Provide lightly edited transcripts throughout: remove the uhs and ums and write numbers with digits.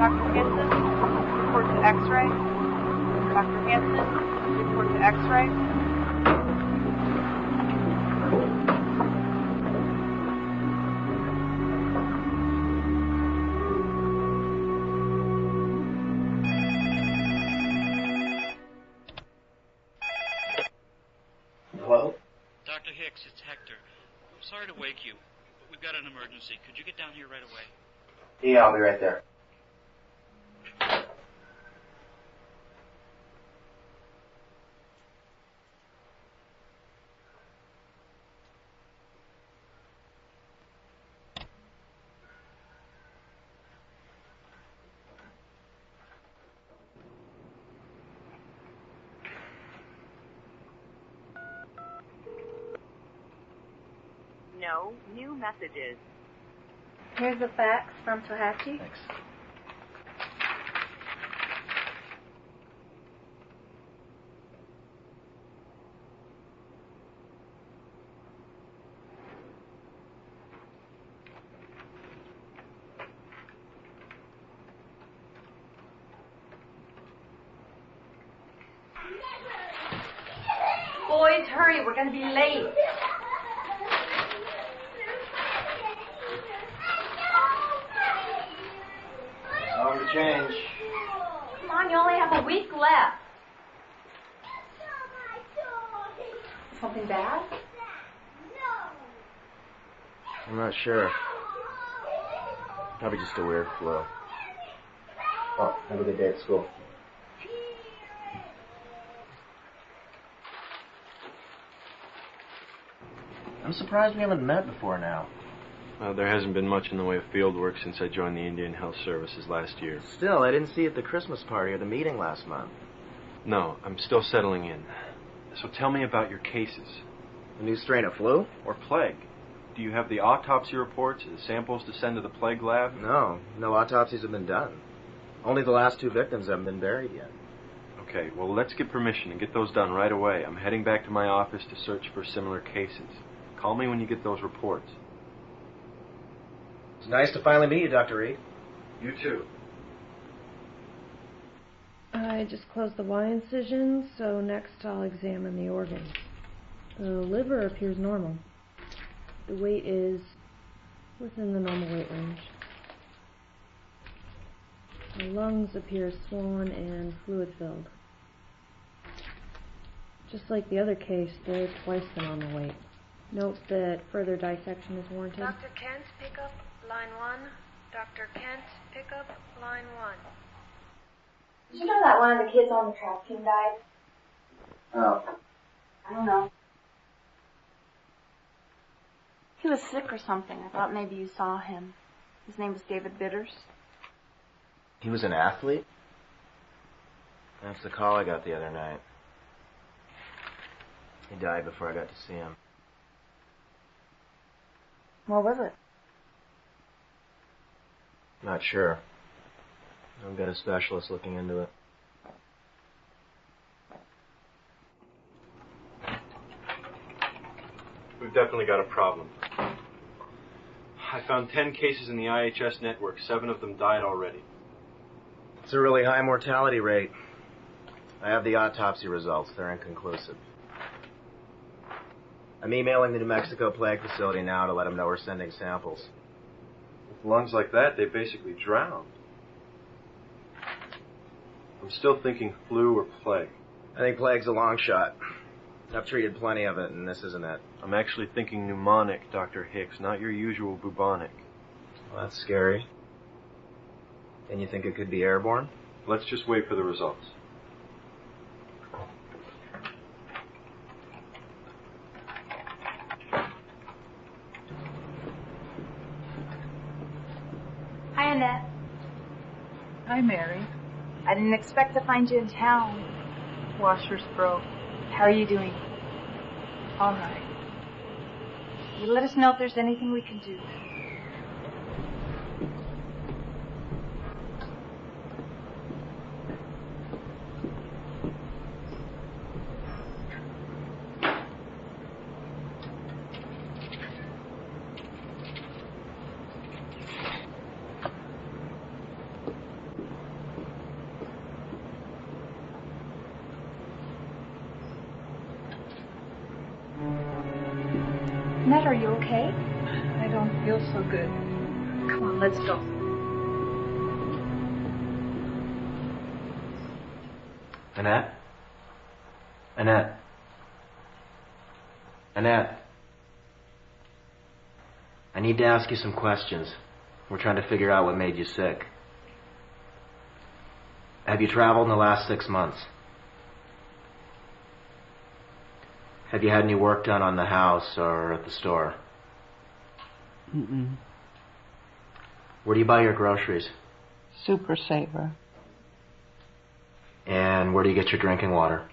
Dr. Hanson, report to X-ray. Dr. Hanson, report to X-ray. Hello? Dr. Hicks, it's Hector. I'm sorry to wake you, but we've got an emergency. Could you get down here right away? Yeah, I'll be right there. No new messages. Here's a fax from Tohatchi. Thanks. Boys, hurry, we're going to be late. Time to change. Come on, you only have a week left. Something bad? I'm not sure. Probably just a weird flu. Oh, have a good day at school. I'm surprised we haven't met before now. There hasn't been much in the way of field work since I joined the Indian Health Services last year. Still, I didn't see you at the Christmas party or the meeting last month. No, I'm still settling in. So tell me about your cases. A new strain of flu? Or plague. Do you have the autopsy reports or the samples to send to the plague lab? No autopsies have been done. Only the last 2 victims haven't been buried yet. Okay, well, let's get permission and get those done right away. I'm heading back to my office to search for similar cases. Call me when you get those reports. It's nice to finally meet you, Dr. Reed. You too. I just closed the Y incision, so next I'll examine the organs. The liver appears normal. The weight is within the normal weight range. The lungs appear swollen and fluid-filled. Just like the other case, they're twice the normal weight. Note that further dissection is warranted. Dr. Kent, pick up line 1. Dr. Kent, pick up line 1. Did you know that one of the kids on the track team died? Oh. I don't know. He was sick or something. I thought maybe you saw him. His name was David Bitters. He was an athlete? That's the call I got the other night. He died before I got to see him. What was it? Not sure. I've got a specialist looking into it. We've definitely got a problem. I found 10 cases in the IHS network. 7 of them died already. It's a really high mortality rate. I have the autopsy results. They're inconclusive. I'm emailing the New Mexico Plague Facility now to let them know we're sending samples. With lungs like that, they basically drowned. I'm still thinking flu or plague. I think plague's a long shot. I've treated plenty of it, and this isn't it. I'm actually thinking pneumonic, Dr. Hicks, not your usual bubonic. Well, that's scary. And you think it could be airborne? Let's just wait for the results. Hi, Annette. Hi, Mary. I didn't expect to find you in town. Washers broke. How are you doing? All right. You let us know if there's anything we can do. Annette, are you okay? I don't feel so good. Come on, let's go. Annette? Annette? Annette? I need to ask you some questions. We're trying to figure out what made you sick. Have you traveled in the last 6 months? Have you had any work done on the house or at the store? Mm-mm. Where do you buy your groceries? Super Saver. And where do you get your drinking water?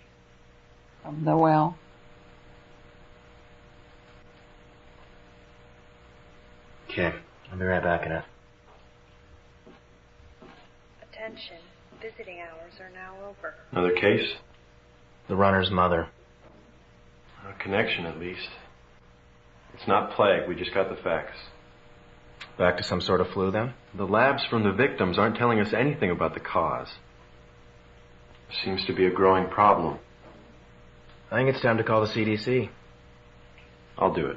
From the well. Okay, I'll be right back, Annette. Attention, visiting hours are now over. Another case? The runner's mother. A connection, at least. It's not plague. We just got the facts. Back to some sort of flu, then? The labs from the victims aren't telling us anything about the cause. Seems to be a growing problem. I think it's time to call the CDC. I'll do it.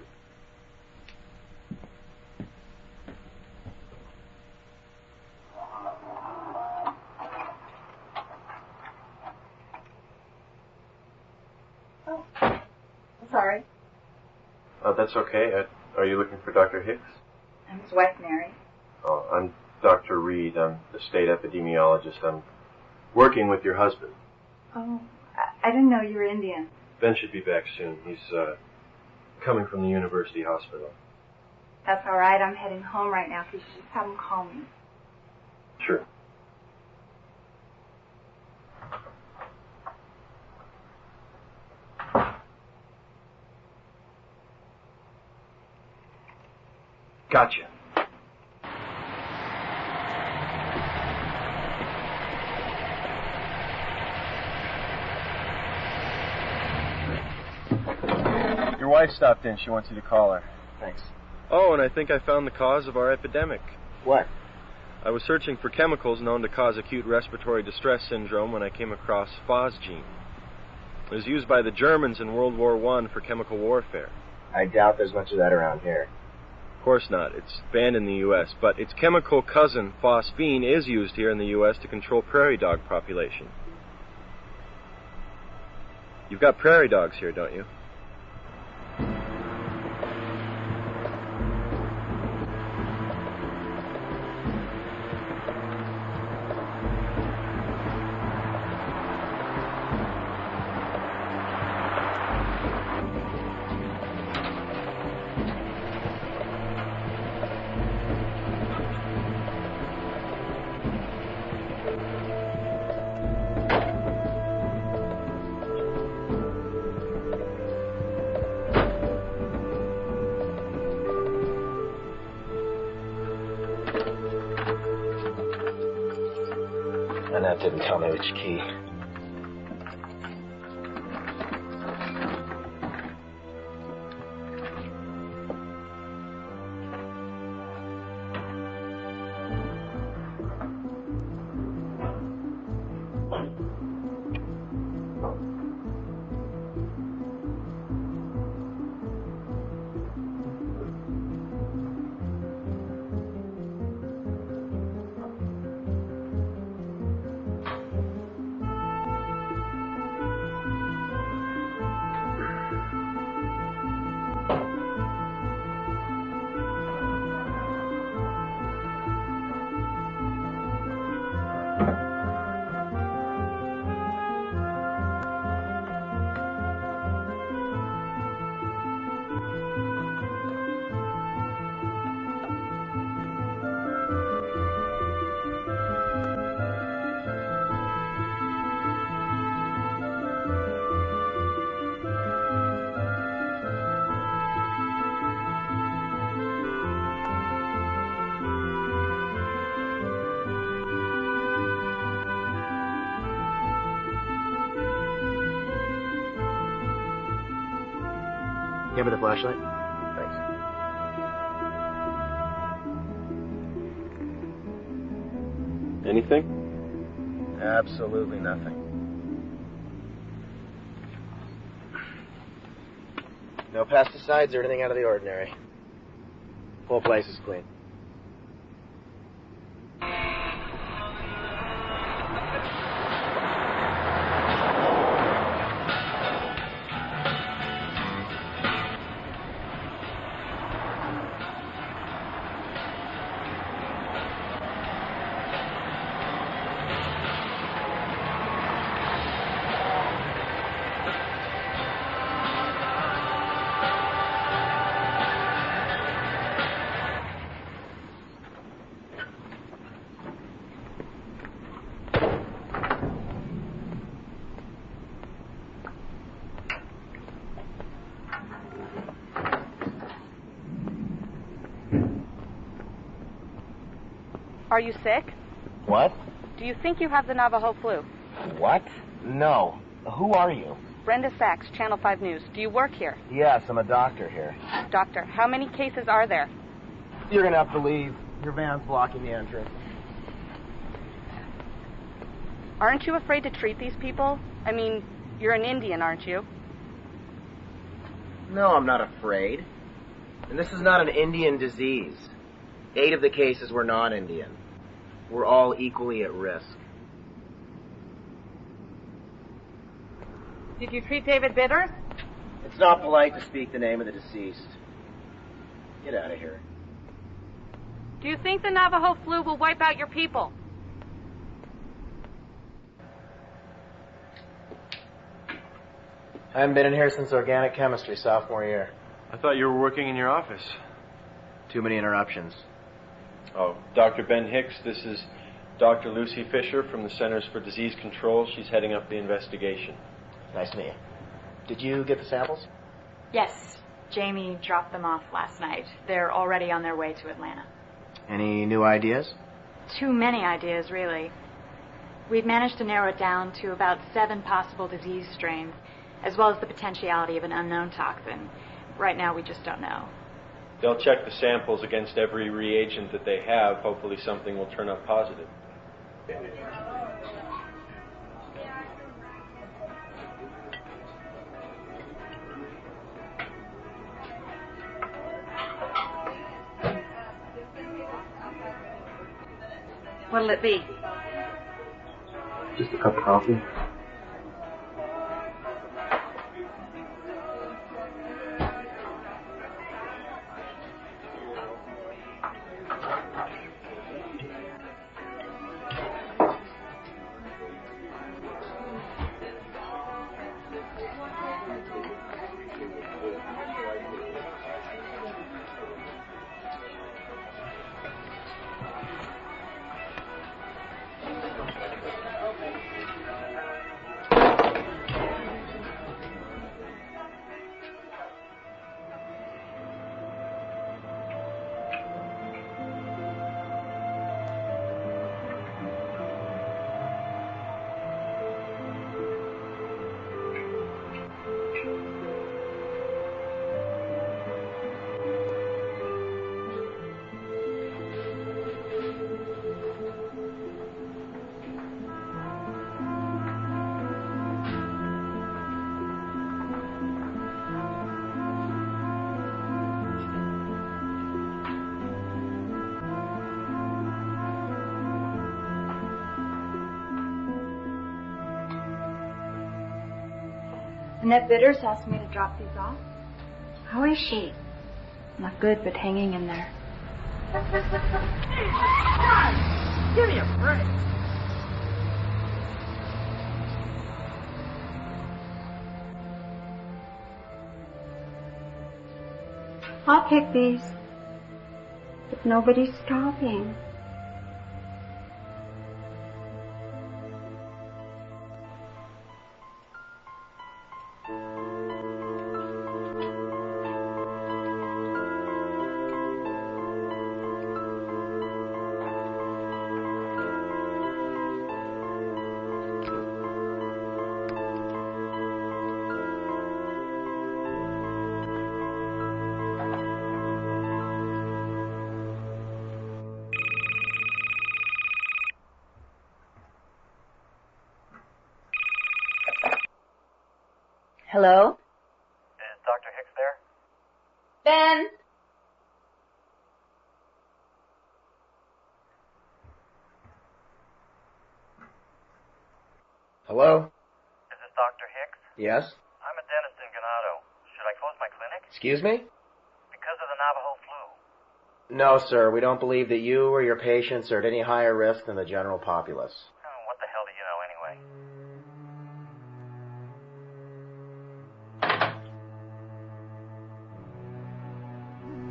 Sorry. That's okay. Are you looking for Dr. Hicks? I'm his wife, Mary. Oh, I'm Dr. Reed. I'm the state epidemiologist. I'm working with your husband. Oh, I didn't know you were Indian. Ben should be back soon. He's coming from the university hospital. That's all right. I'm heading home right now. Could you just have him call me? Sure. Gotcha. Your wife stopped in. She wants you to call her. Thanks. Oh, and I think I found the cause of our epidemic. What? I was searching for chemicals known to cause acute respiratory distress syndrome when I came across phosgene. It was used by the Germans in World War I for chemical warfare. I doubt there's much of that around here. Of course not. It's banned in the U.S., but its chemical cousin, phosphine, is used here in the U.S. to control prairie dog population. You've got prairie dogs here, don't you? Annette didn't tell me which key. Give me the flashlight. Thanks. Anything? Absolutely nothing. No pesticides or anything out of the ordinary. Whole place is clean. Are you sick? What? Do you think you have the Navajo flu? What? No. Who are you? Brenda Sachs, Channel 5 News. Do you work here? Yes, I'm a doctor here. Doctor, how many cases are there? You're gonna have to leave. Your van's blocking the entrance. Aren't you afraid to treat these people? I mean, you're an Indian, aren't you? No, I'm not afraid. And this is not an Indian disease. 8 of the cases were non-Indian. We're all equally at risk. Did you treat David Bitters? It's not polite to speak the name of the deceased. Get out of here. Do you think the Navajo flu will wipe out your people? I haven't been in here since organic chemistry sophomore year. I thought you were working in your office. Too many interruptions. Oh, Dr. Ben Hicks, this is Dr. Lucy Fisher from the Centers for Disease Control. She's heading up the investigation. Nice to meet you. Did you get the samples? Yes. Jamie dropped them off last night. They're already on their way to Atlanta. Any new ideas? Too many ideas, really. We've managed to narrow it down to about 7 possible disease strains, as well as the potentiality of an unknown toxin. Right now, we just don't know. They'll check the samples against every reagent that they have. Hopefully something will turn up positive. What'll it be? Just a cup of coffee. Annette Bitters asked me to drop these off. How is she? Not good, but hanging in there. Give me a break. I'll take these. But nobody's stopping. Hello? Is Dr. Hicks there? Ben! Hello? Is this Dr. Hicks? Yes? I'm a dentist in Ganado. Should I close my clinic? Excuse me? Because of the Navajo flu. No, sir. We don't believe that you or your patients are at any higher risk than the general populace. Oh, what the hell do you know anyway?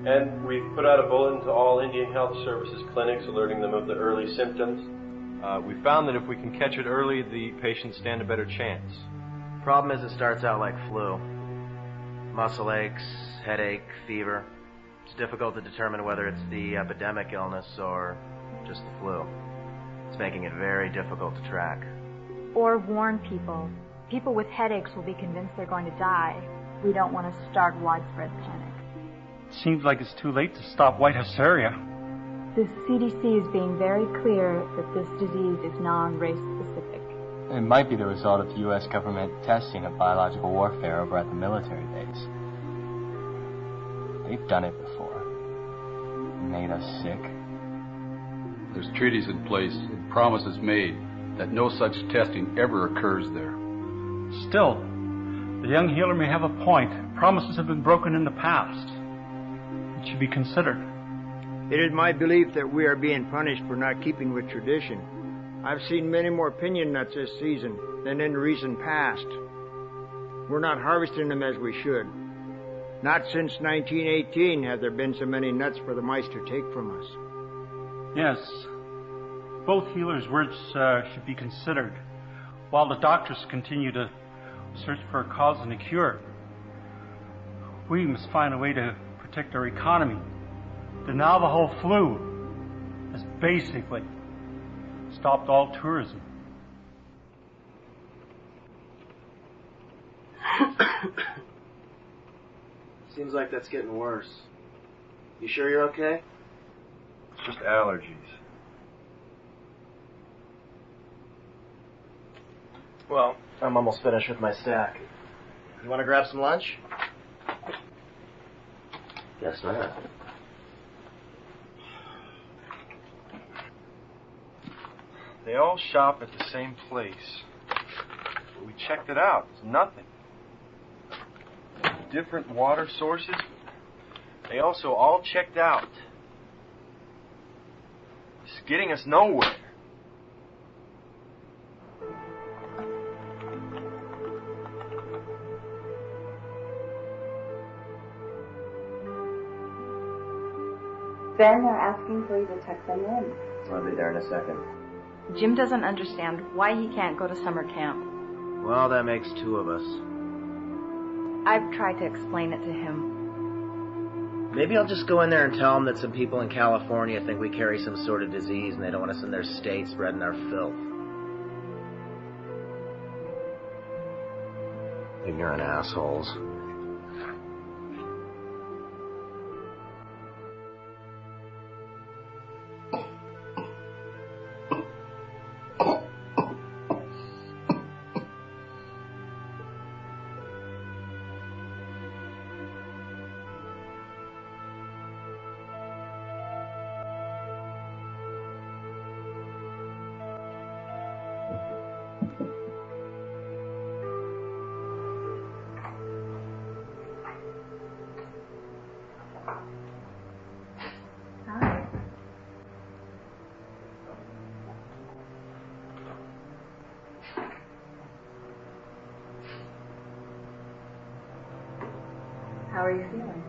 And we've put out a bulletin to all Indian Health Services clinics alerting them of the early symptoms. We found that if we can catch it early, the patients stand a better chance. Problem is it starts out like flu. Muscle aches, headache, fever. It's difficult to determine whether it's the epidemic illness or just the flu. It's making it very difficult to track. Or warn people. People with headaches will be convinced they're going to die. We don't want to start widespread panic. Seems like it's too late to stop white hysteria. The CDC is being very clear that this disease is non-race specific. It might be the result of U.S. government testing of biological warfare over at the military base. They've done it before. Made us sick. There's treaties in place and promises made that no such testing ever occurs there. Still, the young healer may have a point. Promises have been broken in the past. It should be considered. It is my belief that we are being punished for not keeping with tradition. I've seen many more pinyon nuts this season than in recent past. We're not harvesting them as we should. Not since 1918 have there been so many nuts for the mice to take from us. Yes, both healers' words should be considered, while the doctors continue to search for a cause and a cure. We must find a way to protect our economy. The Navajo flu has basically stopped all tourism. Seems like that's getting worse. You sure you're okay? Just allergies. Well, I'm almost finished with my stack. You want to grab some lunch? Guess not. They all shop at the same place. We checked it out. It's nothing. Different water sources. They also all checked out. It's getting us nowhere. Ben, they're asking for you to tuck them in. I'll be there in a second. Jim doesn't understand why he can't go to summer camp. Well, that makes two of us. I've tried to explain it to him. Maybe I'll just go in there and tell them that some people in California think we carry some sort of disease and they don't want us in their state spreading our filth. Ignorant assholes. How are you feeling?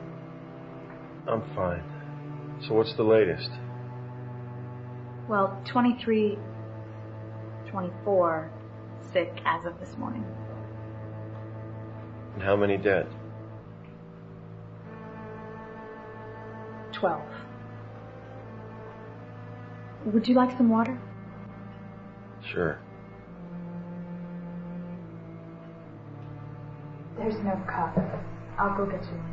I'm fine. So what's the latest? Well, 23, 24 sick as of this morning. And how many dead? 12. Would you like some water? Sure. There's no cup. I'll go get you one.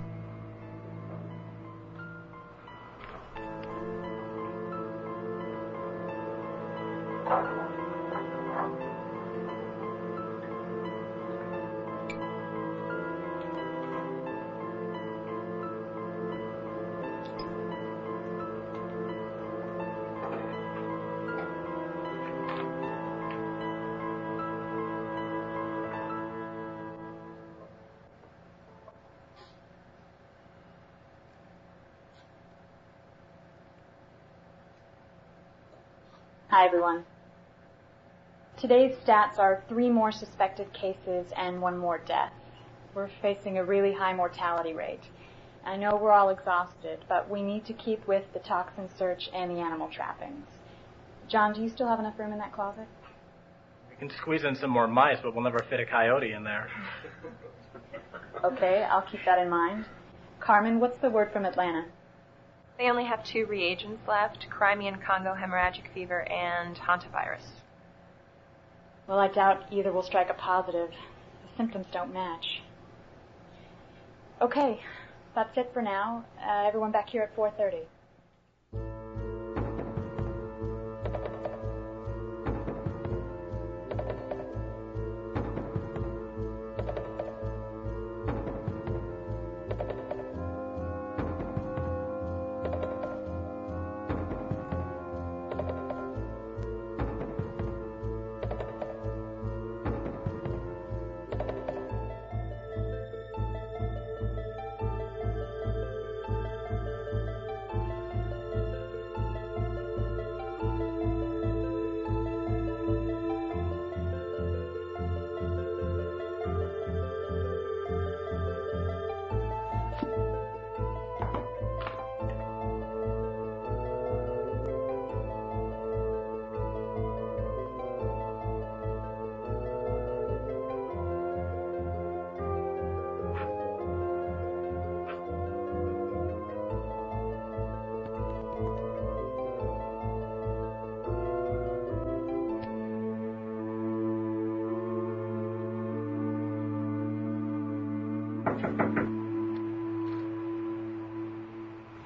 Hi, everyone. Today's stats are 3 more suspected cases and 1 more death. We're facing a really high mortality rate. I know we're all exhausted, but we need to keep with the toxin search and the animal trappings. John, do you still have enough room in that closet? We can squeeze in some more mice, but we'll never fit a coyote in there. Okay, I'll keep that in mind. Carmen, what's the word from Atlanta? They only have 2 reagents left, Crimean Congo hemorrhagic fever and hantavirus. Well, I doubt either will strike a positive. The symptoms don't match. Okay, that's it for now. Everyone back here at 4:30.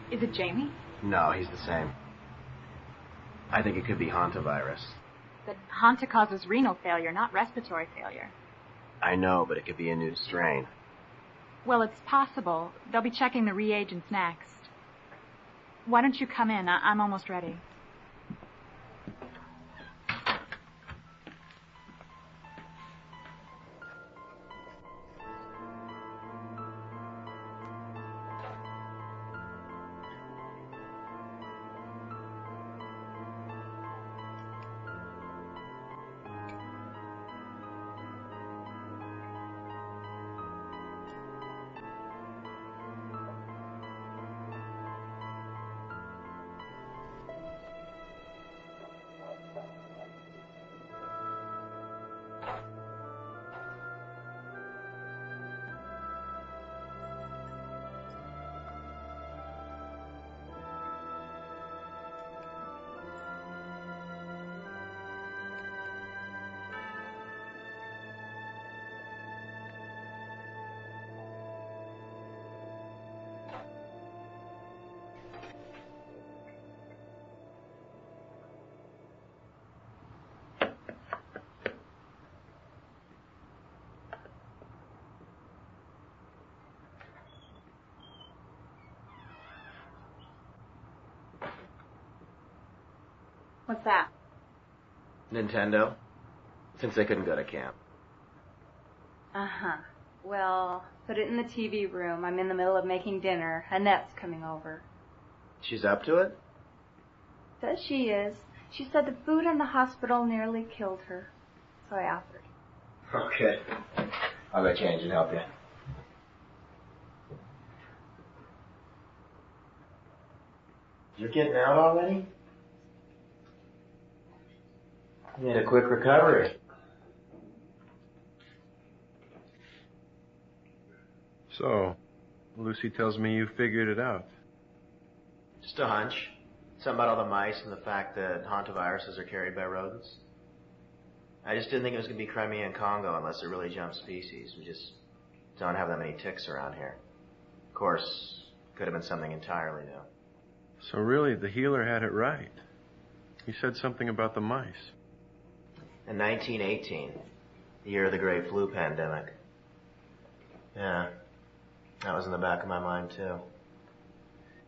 Is it Jamie? No, he's the same. I think it could be hantavirus. But Hanta causes renal failure, not respiratory failure. I know, but it could be a new strain. Well, it's possible. They'll be checking the reagents next. Why don't you come in? I'm almost ready. What's that? Nintendo? Since they couldn't go to camp. Uh-huh. Well, put it in the TV room. I'm in the middle of making dinner. Annette's coming over. She's up to it? Says she is. She said the food in the hospital nearly killed her. So I offered. Okay. I'll go change and help you. You're getting out already? You had a quick recovery. So, Lucy tells me you figured it out. Just a hunch. Something about all the mice and the fact that hantaviruses are carried by rodents. I just didn't think it was going to be Crimean Congo unless it really jumped species. We just don't have that many ticks around here. Of course, could have been something entirely new. So really, the healer had it right. He said something about the mice. In 1918, the year of the great flu pandemic. Yeah, that was in the back of my mind, too.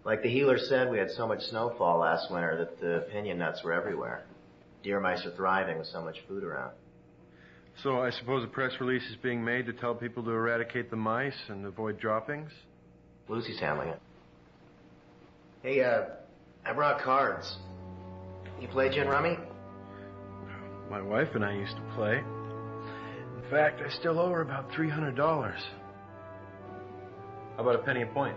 Like the healer said, we had so much snowfall last winter that the pinion nuts were everywhere. Deer mice are thriving with so much food around. So I suppose a press release is being made to tell people to eradicate the mice and avoid droppings? Lucy's handling it. Hey, I brought cards. You play gin rummy? My wife and I used to play. In fact, I still owe her about $300. How about a penny a point?